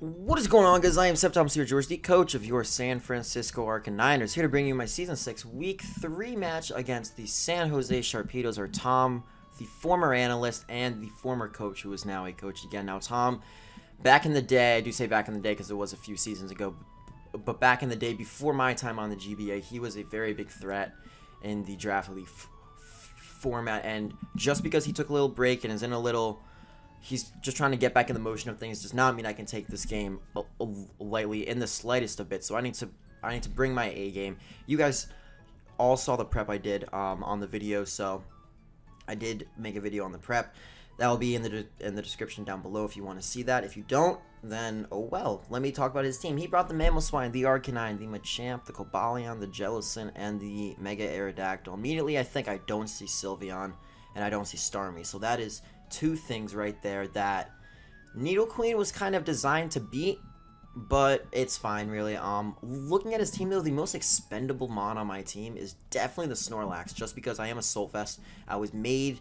What is going on, guys? I am ScpetileMC, George, the coach of your San Francisco Arcaniners, here to bring you my Season 6 Week 3 match against the San Jose Sharpedos, or Tom, the former analyst and the former coach who is now a coach again. Now, Tom, back in the day, I do say back in the day because it was a few seasons ago, but back in the day, before my time on the GBA, he was a very big threat in the draft league format, and just because he took a little break and is in a little... He's just trying to get back in the motion of things does not mean I can take this game lightly in the slightest of bit. So I need to bring my A game. You guys all saw the prep I did on the video, so I did make a video on the prep. That will be in the description down below if you want to see that. If you don't, then oh well. Let me talk about his team. He brought the Mamoswine, the Arcanine, the Machamp, the Cobalion, the Jellicent, and the Mega Aerodactyl. Immediately, I think I don't see Sylveon and I don't see Starmie. So that is two things right there that Nidoqueen was kind of designed to beat, but it's fine, really. Looking at his team, though, the most expendable mon on my team is definitely the Snorlax, just because I am a Soulfest. I was made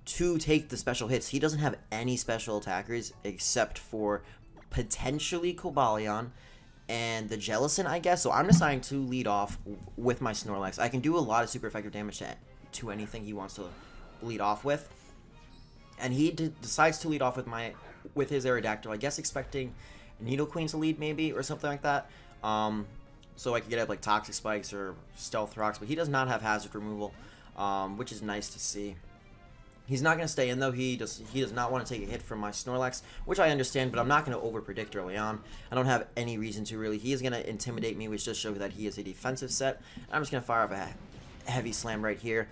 to take the special hits. He doesn't have any special attackers except for potentially Cobalion and the Jellicent, I guess. So I'm deciding to lead off with my Snorlax. I can do a lot of super effective damage to anything he wants to lead off with. And he decides to lead off with his Aerodactyl, I guess expecting Nidoqueen to lead maybe, or something like that. So I could get up like Toxic Spikes or Stealth Rocks, but he does not have Hazard Removal, which is nice to see. He's not going to stay in, though. He does not want to take a hit from my Snorlax, which I understand, but I'm not going to over-predict early on. I don't have any reason to, really. He is going to intimidate me, which just shows that he is a defensive set. I'm just going to fire off a heavy slam right here.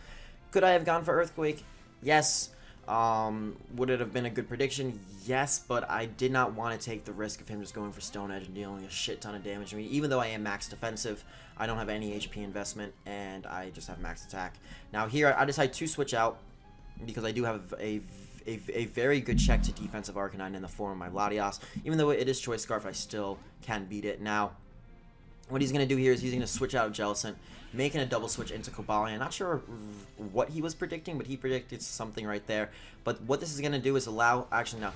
Could I have gone for Earthquake? Yes. Would it have been a good prediction? Yes, but I did not want to take the risk of him just going for Stone Edge and dealing a shit ton of damage to me. Even though I am max defensive, I don't have any HP investment, and I just have max attack. Now here, I decide to switch out because I do have a very good check to defensive Arcanine in the form of my Latios. Even though it is Choice Scarf, I still can beat it. Now, what he's going to do here is he's going to switch out of Jellicent, making a double switch into Cobalion. Not sure what he was predicting, but he predicted something right there. But what this is going to do is allow... Actually, no.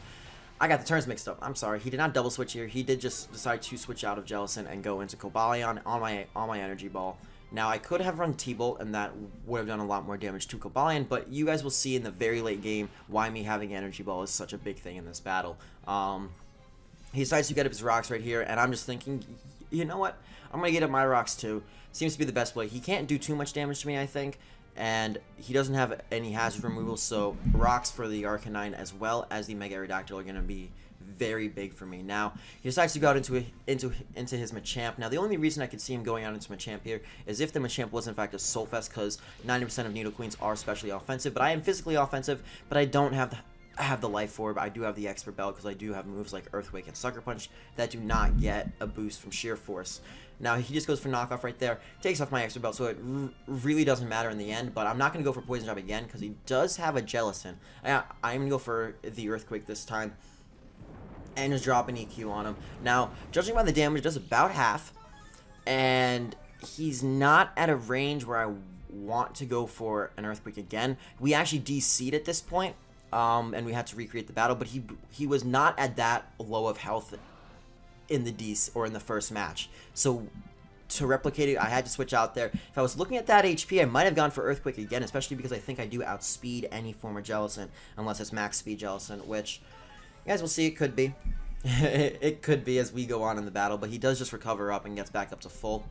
I got the turns mixed up. I'm sorry. He did not double switch here. He did just decide to switch out of Jellicent and go into Cobalion on my Energy Ball. Now, I could have run T-Bolt, and that would have done a lot more damage to Cobalion, but you guys will see in the very late game why me having Energy Ball is such a big thing in this battle. He decides to get up his rocks right here, and I'm just thinking, you know what? I'm going to get up my rocks too. Seems to be the best play. He can't do too much damage to me, I think, and he doesn't have any hazard removal, so rocks for the Arcanine as well as the Mega Aerodactyl are going to be very big for me. Now, he decides to go out into his Machamp. Now, the only reason I could see him going out into Machamp here is if the Machamp was in fact a Soulfest, because 90% of Nidoqueens are specially offensive, but I am physically offensive, but I don't have the Life Orb. I do have the Expert Belt because I do have moves like Earthquake and Sucker Punch that do not get a boost from Sheer Force. Now, he just goes for knockoff right there, takes off my Expert Belt, so it really doesn't matter in the end, but I'm not going to go for Poison Jab again because he does have a Jellicent. I'm going to go for the Earthquake this time and just drop an EQ on him. Now, judging by the damage, it does about half, and he's not at a range where I want to go for an Earthquake again. We actually DC'd at this point, and we had to recreate the battle, but he was not at that low of health in the DC or in the first match. So to replicate it, I had to switch out there. If I was looking at that HP, I might have gone for Earthquake again, especially because I think I do outspeed any form of Jellicent, unless it's max speed Jellicent, which you guys will see it could be. It could be as we go on in the battle, but he does just recover up and gets back up to full.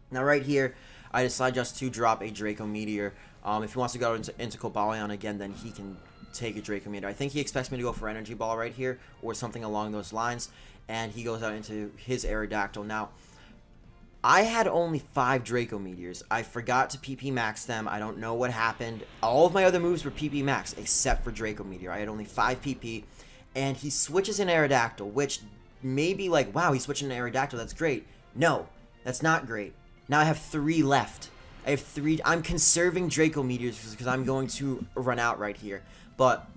Now right here, I decide just to drop a Draco Meteor. If he wants to go into Cobalion again, then he can take a Draco Meteor. I think he expects me to go for Energy Ball right here, or something along those lines, and he goes out into his Aerodactyl. Now, I had only 5 Draco Meteors. I forgot to PP max them. I don't know what happened. All of my other moves were PP max, except for Draco Meteor. I had only 5 PP, and he switches an Aerodactyl, which may be like, wow, he's switching an Aerodactyl, that's great. No, that's not great. Now I have 3 left. I have 3. I'm conserving Draco Meteors because I'm going to run out right here. But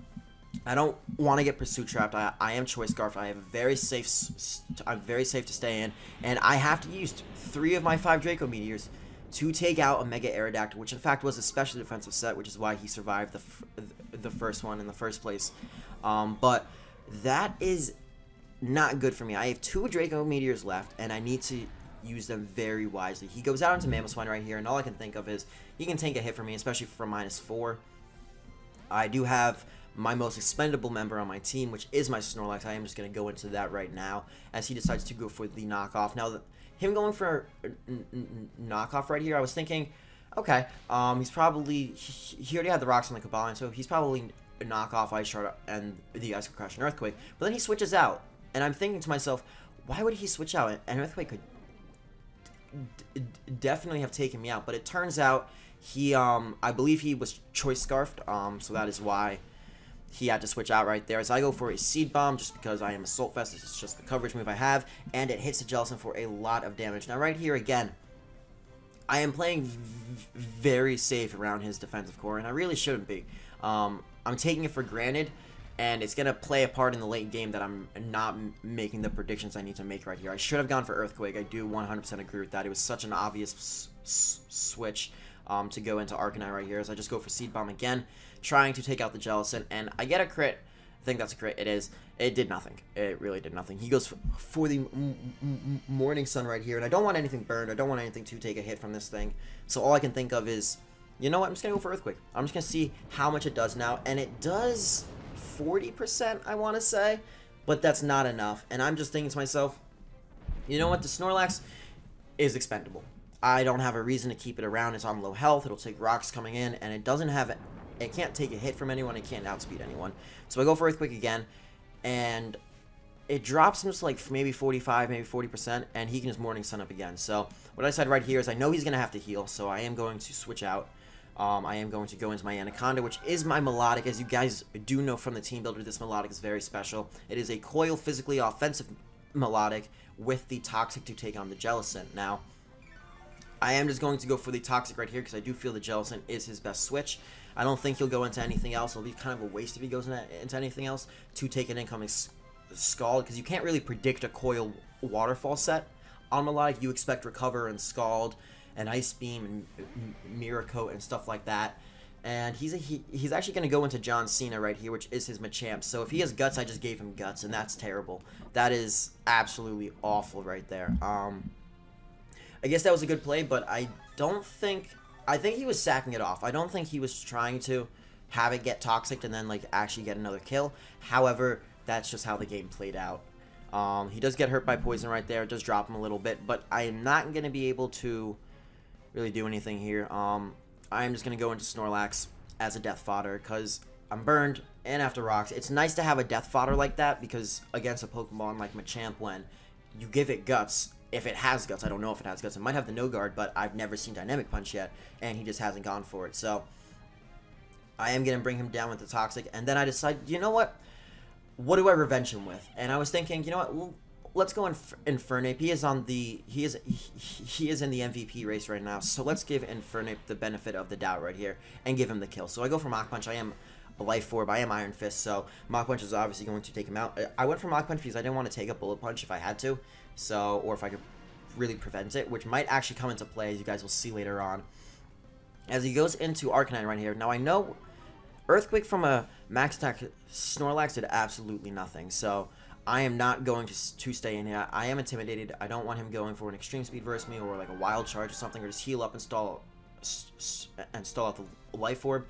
I don't want to get Pursuit Trapped. I am Choice Scarf. I'm very safe to stay in, and I have to use 3 of my 5 Draco Meteors to take out a Mega Aerodactyl, which in fact was a special defensive set, which is why he survived the first one in the first place. But that is not good for me. I have 2 Draco Meteors left, and I need to use them very wisely. He goes out into Mamoswine right here, and all I can think of is he can tank a hit for me, especially for -4. I do have my most expendable member on my team, which is my Snorlax. I am just going to go into that right now as he decides to go for the knockoff. Now, him going for knockoff right here, I was thinking, okay, he's probably, he already had the rocks on the Kabbalah, so he's probably a knockoff Ice Shard and the Ice Crash and Earthquake. But then he switches out, and I'm thinking to myself, why would he switch out? An Earthquake could definitely have taken me out, but it turns out he, I believe he was Choice Scarfed, so that is why he had to switch out right there. As I go for a Seed Bomb, just because I am Assault Vest, this is just the coverage move I have, and it hits the Jellicent for a lot of damage. Now right here again, I am playing very safe around his defensive core, and I really shouldn't be. I'm taking it for granted, and it's going to play a part in the late game that I'm not making the predictions I need to make right here. I should have gone for Earthquake. I do 100% agree with that. It was such an obvious switch to go into Arcanine right here, as I just go for Seed Bomb again, trying to take out the Jellicent, and I get a crit. I think that's a crit. It is. It did nothing. It really did nothing. He goes for the Morning Sun right here, and I don't want anything burned. I don't want anything to take a hit from this thing. So all I can think of is, you know what? I'm just going to go for Earthquake. I'm just going to see how much it does now, and it does 40%, I want to say, but that's not enough. And I'm just thinking to myself, you know what? The Snorlax is expendable. I don't have a reason to keep it around. It's on low health. It'll take rocks coming in, and it doesn't have it. It can't take a hit from anyone. It can't outspeed anyone. So I go for Earthquake again, and it drops him to like maybe 45, maybe 40%, and he can just Morning Sun up again. So what I said right here is I know he's going to have to heal, so I am going to switch out. I am going to go into my Anaconda, which is my Melodic. As you guys do know from the team builder, this Melodic is very special. It is a coil physically offensive Melodic with the Toxic to take on the Jellicent. Now, I am just going to go for the Toxic right here because I do feel the Jellicent is his best switch. I don't think he'll go into anything else. It'll be kind of a waste if he goes into anything else to take an incoming Scald, because you can't really predict a Coil Waterfall set on Melodic. You expect Recover and Scald and Ice Beam and Mirror Coat and stuff like that. And he's actually going to go into John Cena right here, which is his Machamp. So if he has Guts, I just gave him Guts, and that's terrible. That is absolutely awful right there. I guess that was a good play, but I think he was sacking it off. I don't think he was trying to have it get toxic and then like actually get another kill. However, that's just how the game played out. He does get hurt by poison right there. It does drop him a little bit, but I am not going to be able to really do anything here. I am just going to go into Snorlax as a death fodder because I'm burned and after rocks. It's nice to have a death fodder like that because against a Pokemon like Machamp, when you give it Guts, if it has Guts, I don't know if it has Guts. It might have the No Guard, but I've never seen Dynamic Punch yet, and he just hasn't gone for it. So I am going to bring him down with the Toxic, and then I decide, you know what? What do I revenge him with? And I was thinking, you know what? Well, let's go Infernape. He is in the MVP race right now, so let's give Infernape the benefit of the doubt right here and give him the kill. So I go for Mach Punch. I am a Life Orb. I am Iron Fist, so Mach Punch is obviously going to take him out. I went for Mach Punch because I didn't want to take a Bullet Punch if I had to. So, or if I could really prevent it, which might actually come into play, as you guys will see later on. As he goes into Arcanine right here. Now, I know Earthquake from a max attack Snorlax did absolutely nothing, so I am not going to stay in here. I am intimidated. I don't want him going for an Extreme Speed versus me, or like a Wild Charge or something, or just heal up and stall out the Life Orb.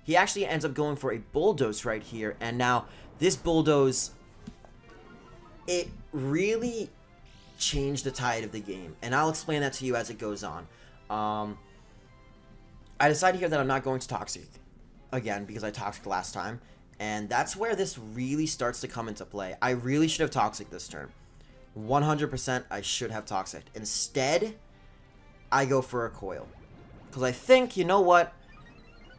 He actually ends up going for a Bulldoze right here, and now this Bulldoze, it really change the tide of the game, and I'll explain that to you as it goes on. I decided here that I'm not going to Toxic again because I Toxic last time, and that's where this really starts to come into play. I really should have Toxic this turn. 100% I should have Toxic. Instead, I go for a Coil because I think, you know what,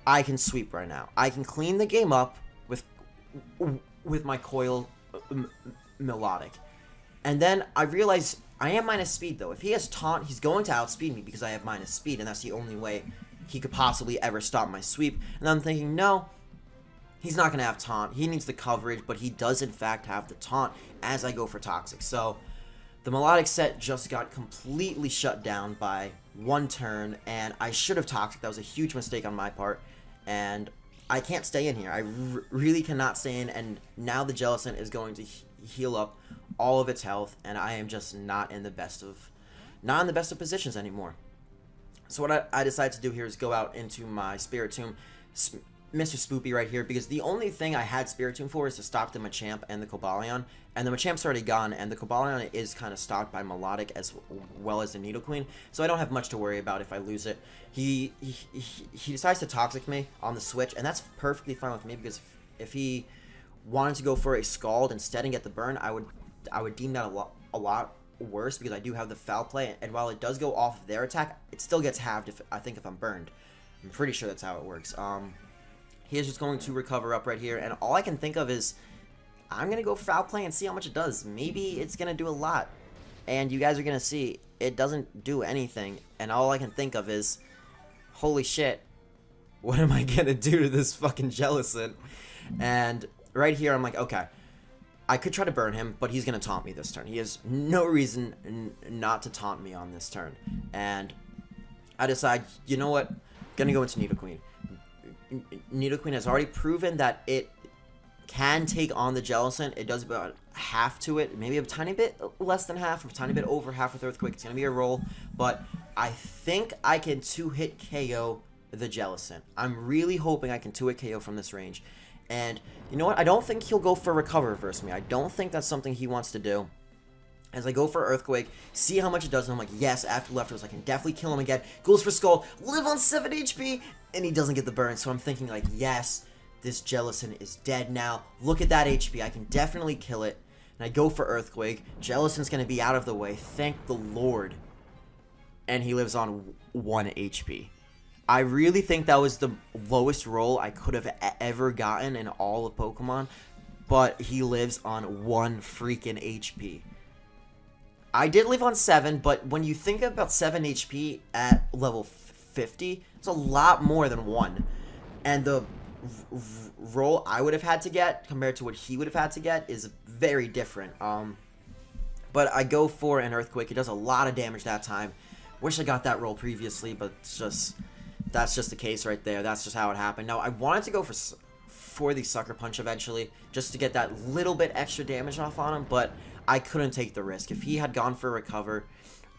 I can sweep right now. I can clean the game up with my Coil Melodic. And then I realize I am minus speed, though. If he has Taunt, he's going to outspeed me because I have minus speed, and that's the only way he could possibly ever stop my sweep. And I'm thinking, no, he's not going to have Taunt. He needs the coverage, but he does, in fact, have the Taunt as I go for Toxic. So the Melodic set just got completely shut down by one turn, and I should have Toxic. That was a huge mistake on my part, and I can't stay in here. I really cannot stay in, and now the Jellicent is going to heal up all of its health, and I am just not in the best of positions anymore. So what I decided to do here is go out into my Spiritomb, Mr. Spoopy right here, because the only thing I had Spiritomb for is to stop the Machamp and the Cobalion, and the Machamp's already gone, and the Cobalion is kind of stocked by Melodic as well as the Nidoqueen, so I don't have much to worry about if I lose it. He decides to Toxic me on the switch, and that's perfectly fine with me, because if he wanted to go for a Scald instead and get the burn, I would deem that a lot worse, because I do have the Foul Play, and while it does go off their attack, it still gets halved if I'm burned. I'm pretty sure that's how it works. He is just going to recover up right here, and all I can think of is I'm going to go Foul Play and see how much it does. Maybe it's going to do a lot, and you guys are going to see it doesn't do anything, and all I can think of is, holy shit, what am I going to do to this fucking Jellicent? And right here, I'm like, okay, I could try to burn him, but he's going to taunt me this turn. He has no reason not to taunt me on this turn, and I decide, you know what, going to go into Nidoqueen. Nidoqueen has already proven that it can take on the Jellicent. It does about half to it, maybe a tiny bit less than half, or a tiny bit over half with Earthquake. It's going to be a roll, but I think I can 2-hit KO the Jellicent. I'm really hoping I can 2-hit KO from this range. And you know what? I don't think he'll go for Recover versus me. I don't think that's something he wants to do. As I go for Earthquake, see how much it does, and I'm like, yes, after leftovers, I can definitely kill him again. Goes for Skull, live on 7 HP, and he doesn't get the burn, so I'm thinking, like, yes, this Jellicent is dead now. Look at that HP, I can definitely kill it. And I go for Earthquake, Jellicent's going to be out of the way, thank the Lord. And he lives on 1 HP. I really think that was the lowest roll I could have ever gotten in all of Pokemon, but he lives on 1 freaking HP. I did live on 7, but when you think about 7 HP at level 50, it's a lot more than 1. And the roll I would have had to get compared to what he would have had to get is very different. But I go for an Earthquake. It does a lot of damage that time. Wish I got that roll previously, but that's just the case right there. That's just how it happened. Now, I wanted to go for the Sucker Punch eventually, just to get that little bit extra damage off on him, but I couldn't take the risk. If he had gone for Recover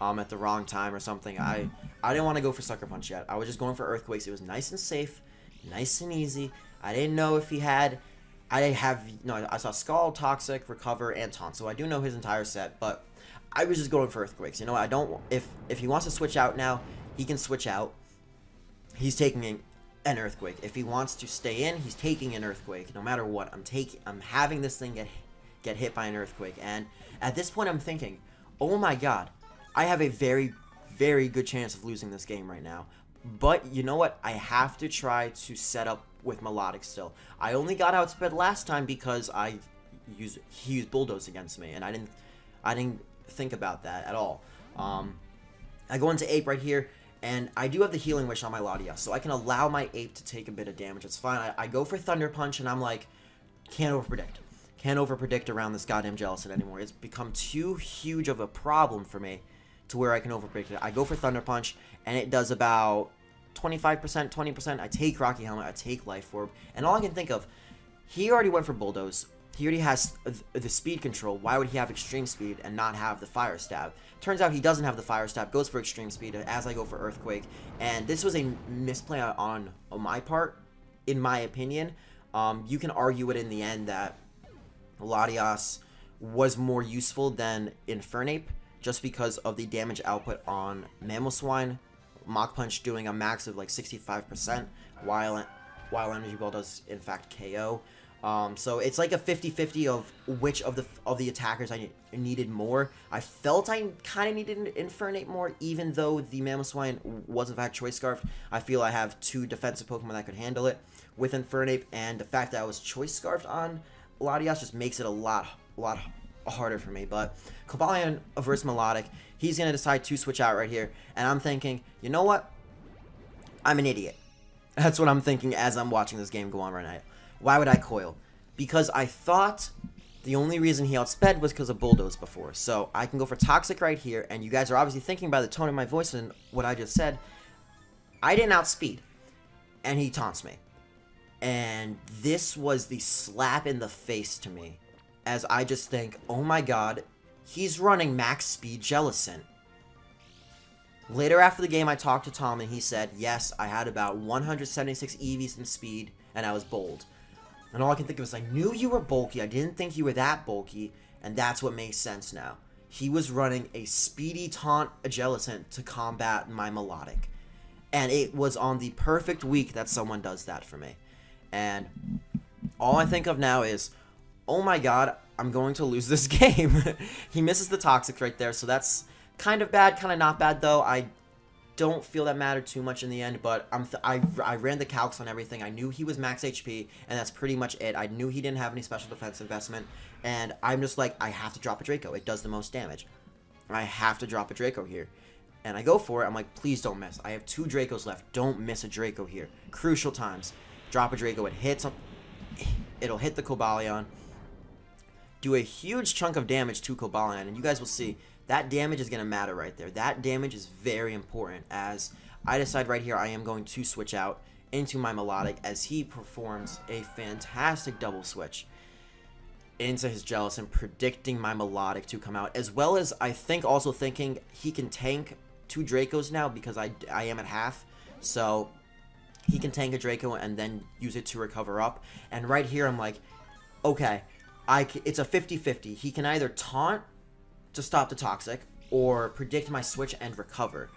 at the wrong time or something, I didn't want to go for Sucker Punch yet. I was just going for Earthquakes. It was nice and safe, nice and easy. I didn't know if he had... I saw Scald, Toxic, Recover, and Taunt, so I do know his entire set, but I was just going for Earthquakes. You know, I don't... If he wants to switch out now, he can switch out. He's taking an Earthquake. If he wants to stay in, he's taking an Earthquake. No matter what, I'm having this thing get hit by an Earthquake. And at this point, I'm thinking, oh my god, I have a very, very good chance of losing this game right now. But you know what? I have to try to set up with Melodic still. I only got outsped last time because he used Bulldoze against me, and I didn't think about that at all. I go into Ape right here, and I do have the Healing Wish on my Latias, so I can allow my Ape to take a bit of damage. It's fine. I go for Thunder Punch, and I'm like, can't overpredict. Can't overpredict around this goddamn Jellicent anymore. It's become too huge of a problem for me to where I can overpredict it. I go for Thunder Punch, and it does about 25%, 20%. I take Rocky Helmet, I take Life Orb, and all I can think of, he already went for Bulldoze. He already has the speed control. Why would he have Extreme Speed and not have the Fire Stab? Turns out he doesn't have the Fire Stab, goes for Extreme Speed as I go for Earthquake. And this was a misplay on my part, in my opinion. You can argue it in the end that Latias was more useful than Infernape, just because of the damage output on Mamoswine. Mach Punch doing a max of like 65%, while Energy Ball does in fact KO. So it's like a 50-50 of which of the attackers I needed more. I felt I kind of needed Infernape more, even though the Mamoswine was in fact Choice Scarf. I feel I have 2 defensive Pokemon that could handle it with Infernape, and the fact that I was Choice Scarfed on Latias just makes it a lot harder for me. But Cobalion versus Melodic, he's going to decide to switch out right here, and I'm thinking, you know what? I'm an idiot. That's what I'm thinking as I'm watching this game go on right now. Why would I coil? Because I thought the only reason he outsped was because of Bulldoze before. So I can go for Toxic right here, and you guys are obviously thinking by the tone of my voice and what I just said, I didn't outspeed, and he taunts me. And this was the slap in the face to me as I just think, oh my god, he's running max speed Jellicent. Later after the game, I talked to Tom, and he said, yes, I had about 176 EVs in speed, and I was bold. And all I can think of is, I knew you were bulky, I didn't think you were that bulky, and that's what makes sense now. He was running a speedy taunt Jellicent to combat my Melodic. And it was on the perfect week that someone does that for me. And all I think of now is, oh my god, I'm going to lose this game. He misses the Toxic right there, so that's kind of bad, kind of not bad, though. I don't feel that mattered too much in the end, but I ran the calcs on everything. I knew he was max HP, and that's pretty much it. I knew he didn't have any special defense investment, and I'm just like, I have to drop a Draco. It does the most damage. I have to drop a Draco here. And I go for it. I'm like, please don't miss. I have 2 Dracos left. Don't miss a Draco here. Crucial times. Drop a Draco. It hits. It'll hit the Cobalion. Do a huge chunk of damage to Cobalion, and you guys will see that damage is going to matter right there. That damage is very important, as I decide right here I am going to switch out into my Melodic as he performs a fantastic double switch into his Jellicent, predicting my Melodic to come out, as well as I think also thinking he can tank 2 Dracos now because I am at half, so he can tank a Draco and then use it to recover up. And right here I'm like, okay, it's a 50-50. He can either taunt to stop the Toxic or predict my switch and recover.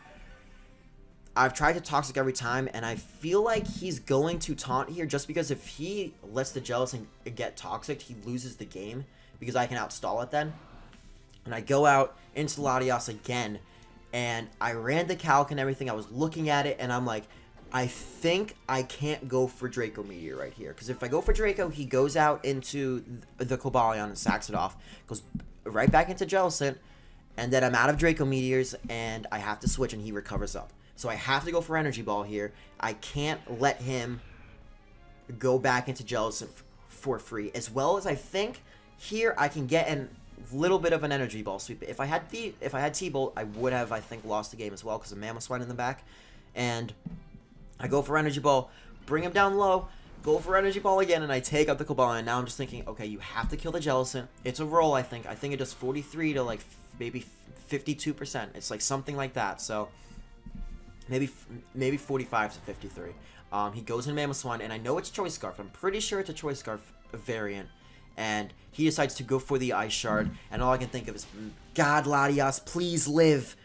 I've tried to Toxic every time, and I feel like he's going to taunt here just because if he lets the Jellicent get Toxic, he loses the game because I can outstall it then. And I go out into Latias again, and I ran the calc and everything. I was looking at it, and I'm like, I think I can't go for Draco Meteor right here. Because if I go for Draco, he goes out into the Cobalion and sacks it off. Goes right back into Jellicent, and then I'm out of Draco Meteors, and I have to switch, and he recovers up. So I have to go for Energy Ball here. I can't let him go back into Jellicent for free. As well as I think here I can get a little bit of an Energy Ball sweep. If I had T-Bolt, I would have, I think, lost the game as well because of Mamoswine in the back. And I go for Energy Ball, bring him down low, go for Energy Ball again, and I take out the Cobalion. Now I'm just thinking, okay, you have to kill the Jellicent. It's a roll, I think. I think it does 43 to, like, maybe 52%. It's, like, something like that. So, maybe 45 to 53. He goes in Mamoswine, and I know it's Choice Scarf. I'm pretty sure it's a Choice Scarf variant. And he decides to go for the Ice Shard, and all I can think of is, God, Latias, please live.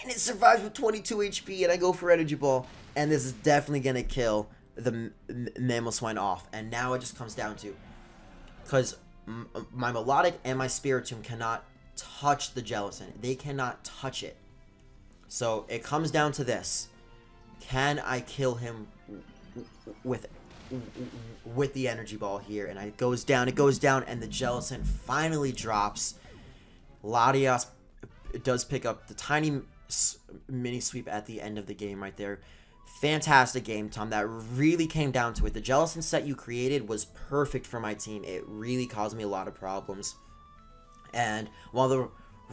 And it survives with 22 HP, and I go for Energy Ball, and this is definitely going to kill the Mamoswine off. And now it just comes down to, because my Melodic and my Spiritomb cannot touch the Jellicent. They cannot touch it. So it comes down to this. Can I kill him with the Energy Ball here? And it goes down, and the Jellicent finally drops. Latias does pick up the tiny mini sweep at the end of the game right there. Fantastic game, Tom. That really came down to it. The Jellicent set you created was perfect for my team. It really caused me a lot of problems. And while the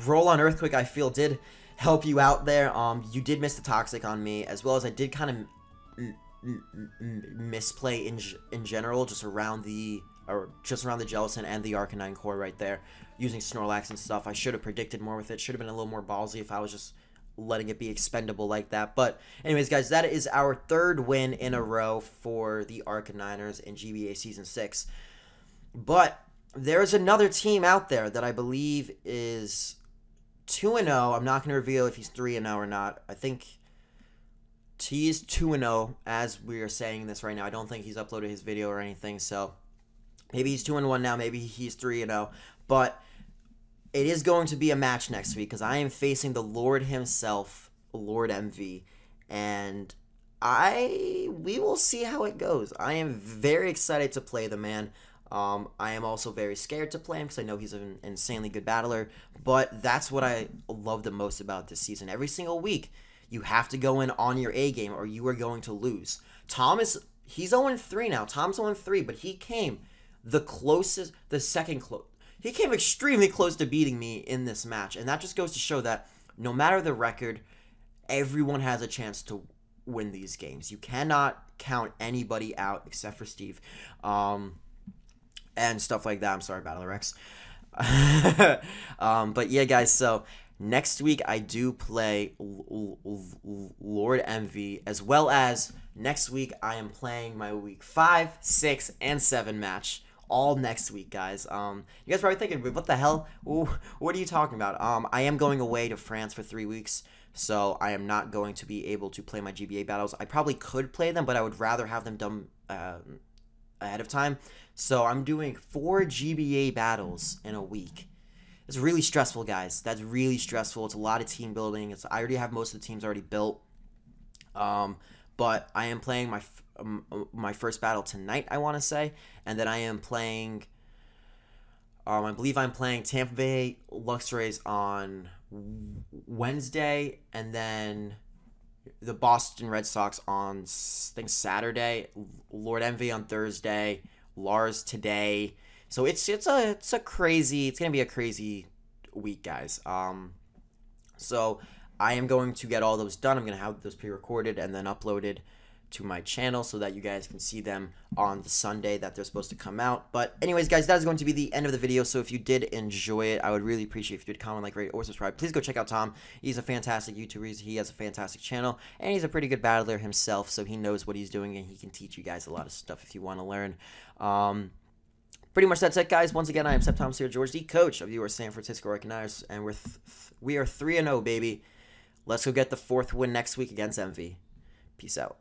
roll on Earthquake, I feel, did help you out there, you did miss the Toxic on me, as well as I did kind of misplay in general, just around the Jellicent and the Arcanine core right there, using Snorlax and stuff. I should have predicted more with it. Should have been a little more ballsy if I was just letting it be expendable like that. But anyways, guys, that is our 3rd win in a row for the Arcaniners in GBA Season 6. But there's another team out there that I believe is 2-0. I'm not going to reveal if he's 3-0 or not. I think he's 2-0 as we are saying this right now. I don't think he's uploaded his video or anything, so maybe he's 2-1 now, maybe he's 3-0. But it is going to be a match next week because I am facing the Lord himself, Lord MV, and we will see how it goes. I am very excited to play the man. I am also very scared to play him because I know he's an insanely good battler, but that's what I love the most about this season. Every single week, you have to go in on your A game or you are going to lose. He's 0-3 now. Tom's 0-3, but he came he came extremely close to beating me in this match, and that just goes to show that no matter the record, everyone has a chance to win these games. You cannot count anybody out except for Steve. and stuff like that. I'm sorry, Battle Rex. But yeah, guys, so next week I do play Lord Envy, as well as next week I am playing my week 5, 6, and 7 match. All next week, guys. You guys probably thinking, what the hell? Ooh, what are you talking about? I am going away to France for 3 weeks, so I am not going to be able to play my GBA battles. I probably could play them, but I would rather have them done ahead of time. So I'm doing 4 GBA battles in a week. It's really stressful, guys. That's really stressful. It's a lot of team building. I already have most of the teams already built. But I am playing my first battle tonight, I want to say, and then I am playing. I believe I'm playing Tampa Bay Luxrays on Wednesday, and then the Boston Red Sox on, I think, Saturday. Lord Envy on Thursday. Lars today. So it's gonna be a crazy week, guys. So I am going to get all those done. I'm gonna have those pre-recorded and then uploaded to my channel so that you guys can see them on the Sunday that they're supposed to come out. But anyways, guys, that is going to be the end of the video. So if you did enjoy it, I would really appreciate if you did comment, like, rate, or subscribe. Please go check out Tom. He's a fantastic YouTuber. He has a fantastic channel, and he's a pretty good battler himself, so he knows what he's doing, and he can teach you guys a lot of stuff if you want to learn. Pretty much that's it, guys. Once again, I am ScpetileMC, coach of your San Francisco Arcaniners, and we are 3-0, baby. Let's go get the 4th win next week against MV. Peace out.